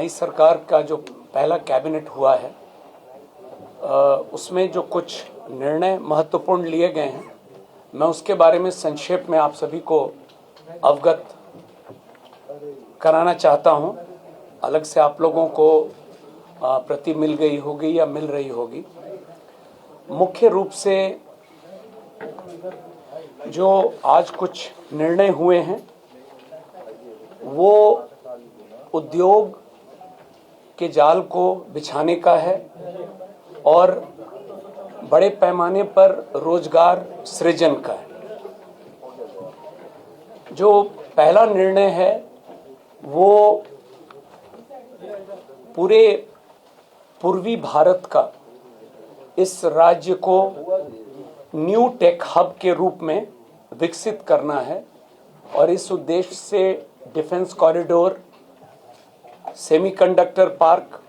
नई सरकार का जो पहला कैबिनेट हुआ है उसमें जो कुछ निर्णय महत्वपूर्ण लिए गए हैं, मैं उसके बारे में संक्षेप में आप सभी को अवगत कराना चाहता हूं। अलग से आप लोगों को प्रति मिल गई होगी या मिल रही होगी। मुख्य रूप से जो आज कुछ निर्णय हुए हैं वो उद्योग के जाल को बिछाने का है और बड़े पैमाने पर रोजगार सृजन का है। जो पहला निर्णय है वो पूरे पूर्वी भारत का इस राज्य को न्यू टेक हब के रूप में विकसित करना है और इस उद्देश्य से defence corridor, semiconductor park,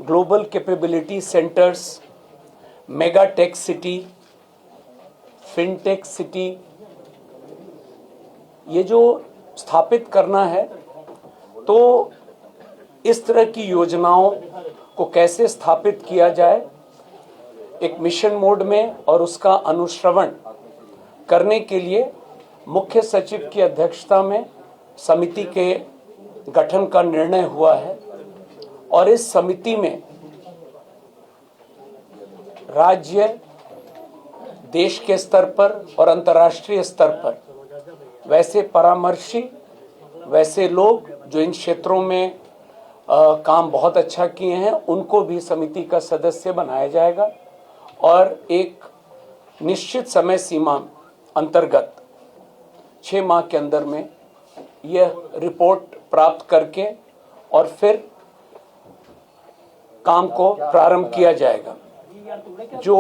global capability centres, mega tech city, fintech city, ये जो स्थापित करना है, तो इस तरह की योजनाओं को कैसे स्थापित किया जाए एक मिशन मोड में और उसका अनुश्रवण करने के लिए मुख्य सचिव की अध्यक्षता में समिति के गठन का निर्णय हुआ है और इस समिति में राज्य, देश के स्तर पर और अंतर्राष्ट्रीय स्तर पर वैसे परामर्शी, वैसे लोग जो इन क्षेत्रों में काम बहुत अच्छा किए हैं, उनको भी समिति का सदस्य बनाया जाएगा और एक निश्चित समय सीमा अंतर्गत 6 माह के अंदर में यह रिपोर्ट प्राप्त करके और फिर काम को प्रारंभ किया जाएगा। जो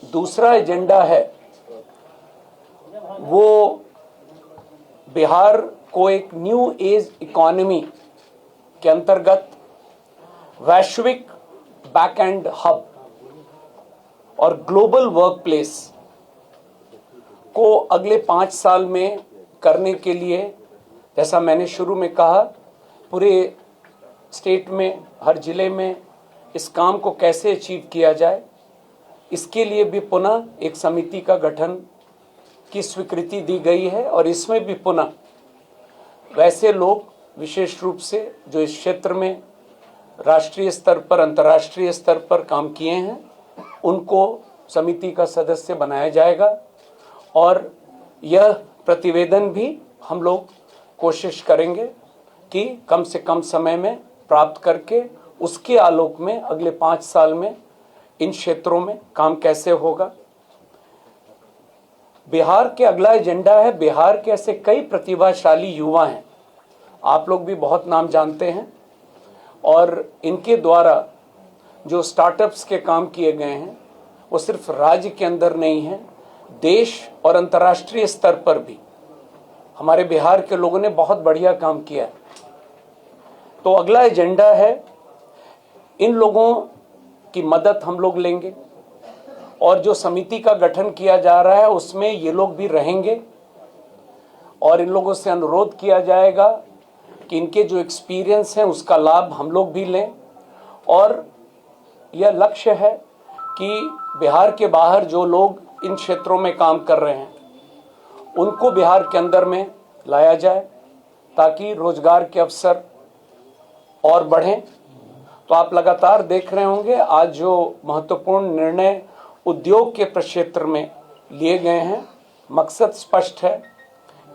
दूसरा एजेंडा है वो बिहार को एक न्यू एज इकोनॉमी के अंतर्गत वैश्विक बैक एंड हब और ग्लोबल वर्क प्लेस को अगले 5 साल में करने के लिए, जैसा मैंने शुरू में कहा, पूरे स्टेट में, हर जिले में इस काम को कैसे अचीव किया जाए, इसके लिए भी पुनः एक समिति का गठन की स्वीकृति दी गई है और इसमें भी पुनः वैसे लोग विशेष रूप से जो इस क्षेत्र में राष्ट्रीय स्तर पर, अंतर्राष्ट्रीय स्तर पर काम किए हैं, उनको समिति का सदस्य बनाया जाएगा और यह प्रतिवेदन भी हम लोग कोशिश करेंगे कि कम से कम समय में प्राप्त करके उसके आलोक में अगले 5 साल में इन क्षेत्रों में काम कैसे होगा। बिहार के अगला एजेंडा है, बिहार के ऐसे कई प्रतिभाशाली युवा हैं, आप लोग भी बहुत नाम जानते हैं, और इनके द्वारा जो स्टार्टअप्स के काम किए गए हैं वो सिर्फ राज्य के अंदर नहीं है, देश और अंतर्राष्ट्रीय स्तर पर भी हमारे बिहार के लोगों ने बहुत बढ़िया काम किया। तो अगला एजेंडा है, इन लोगों की मदद हम लोग लेंगे और जो समिति का गठन किया जा रहा है उसमें ये लोग भी रहेंगे और इन लोगों से अनुरोध किया जाएगा कि इनके जो एक्सपीरियंस है उसका लाभ हम लोग भी लें और यह लक्ष्य है कि बिहार के बाहर जो लोग इन क्षेत्रों में काम कर रहे हैं उनको बिहार के अंदर में लाया जाए ताकि रोजगार के अवसर और बढ़ें। तो आप लगातार देख रहे होंगे आज जो महत्वपूर्ण निर्णय उद्योग के क्षेत्र में लिए गए हैं, मकसद स्पष्ट है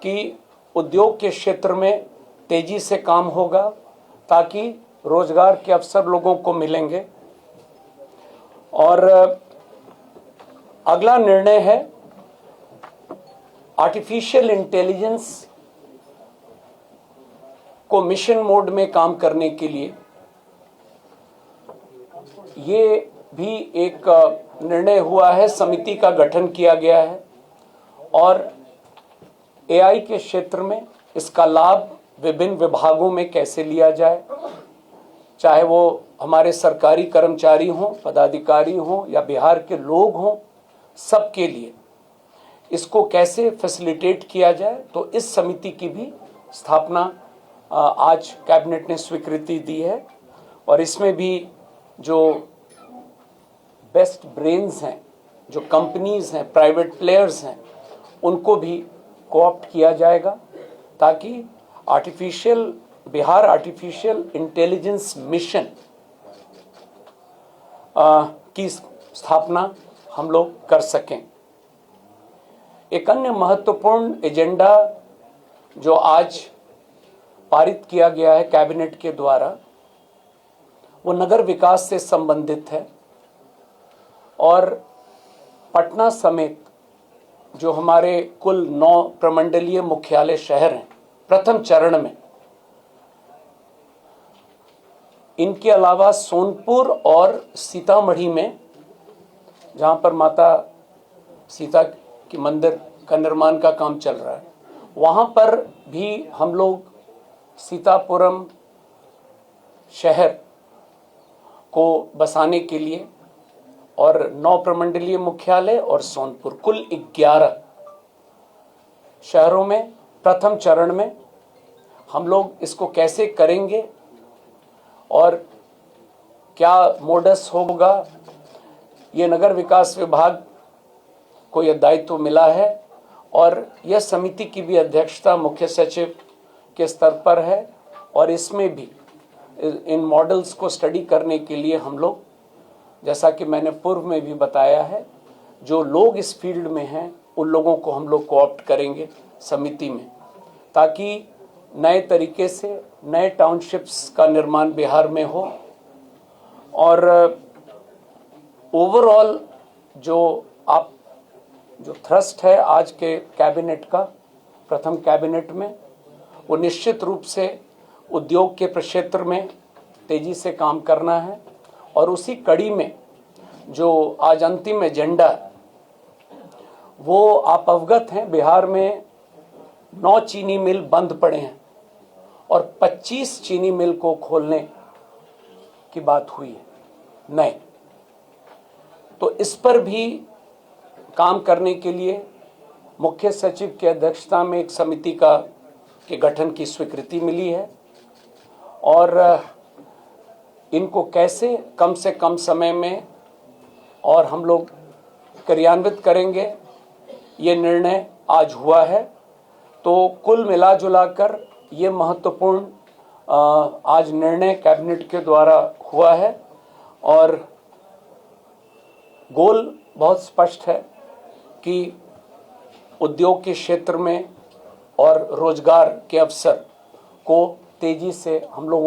कि उद्योग के क्षेत्र में तेजी से काम होगा ताकि रोजगार के अवसर लोगों को मिलेंगे। और अगला निर्णय है आर्टिफिशियल इंटेलिजेंस को मिशन मोड में काम करने के लिए ये भी एक निर्णय हुआ है, समिति का गठन किया गया है और एआई के क्षेत्र में इसका लाभ विभिन्न विभागों में कैसे लिया जाए, चाहे वो हमारे सरकारी कर्मचारी हों, पदाधिकारी हों या बिहार के लोग हों, सबके लिए इसको कैसे फैसिलिटेट किया जाए। तो इस समिति की भी स्थापना आज कैबिनेट ने स्वीकृति दी है और इसमें भी जो बेस्ट ब्रेन्स हैं, जो कंपनीज हैं, प्राइवेट प्लेयर्स हैं, उनको भी कोऑप्ट किया जाएगा ताकि बिहार आर्टिफिशियल इंटेलिजेंस मिशन की स्थापना हम लोग कर सकें। एक अन्य महत्वपूर्ण एजेंडा जो आज पारित किया गया है कैबिनेट के द्वारा, वो नगर विकास से संबंधित है और पटना समेत जो हमारे कुल 9 प्रमंडलीय मुख्यालय शहर हैं, प्रथम चरण में इनके अलावा सोनपुर और सीतामढ़ी में, जहां पर माता सीता की मंदिर का निर्माण का काम चल रहा है, वहां पर भी हम लोग सीतापुरम शहर को बसाने के लिए और 9 प्रमंडलीय मुख्यालय और सोनपुर, कुल 11 शहरों में प्रथम चरण में हम लोग इसको कैसे करेंगे और क्या मोडस होगा, ये नगर विकास विभाग को यह दायित्व मिला है और यह समिति की भी अध्यक्षता मुख्य सचिव के स्तर पर है और इसमें भी इन मॉडल्स को स्टडी करने के लिए हम लोग, जैसा कि मैंने पूर्व में भी बताया है, जो लोग इस फील्ड में हैं उन लोगों को हम लोग कोऑप्ट करेंगे समिति में, ताकि नए तरीके से नए टाउनशिप्स का निर्माण बिहार में हो और ओवरऑल जो थ्रस्ट है आज के कैबिनेट का, प्रथम कैबिनेट में, वो निश्चित रूप से उद्योग के क्षेत्र में तेजी से काम करना है और उसी कड़ी में जो आज अंतिम एजेंडा, वो आप अवगत हैं, बिहार में 9 चीनी मिल बंद पड़े हैं और 25 चीनी मिल को खोलने की बात हुई है नए। तो इस पर भी काम करने के लिए मुख्य सचिव की अध्यक्षता में एक समिति के गठन की स्वीकृति मिली है और इनको कैसे कम से कम समय में और हम लोग क्रियान्वित करेंगे, ये निर्णय आज हुआ है। तो कुल मिला जुला कर ये महत्वपूर्ण आज निर्णय कैबिनेट के द्वारा हुआ है और गोल बहुत स्पष्ट है कि उद्योग के क्षेत्र में और रोजगार के अवसर को तेजी से हम लोगों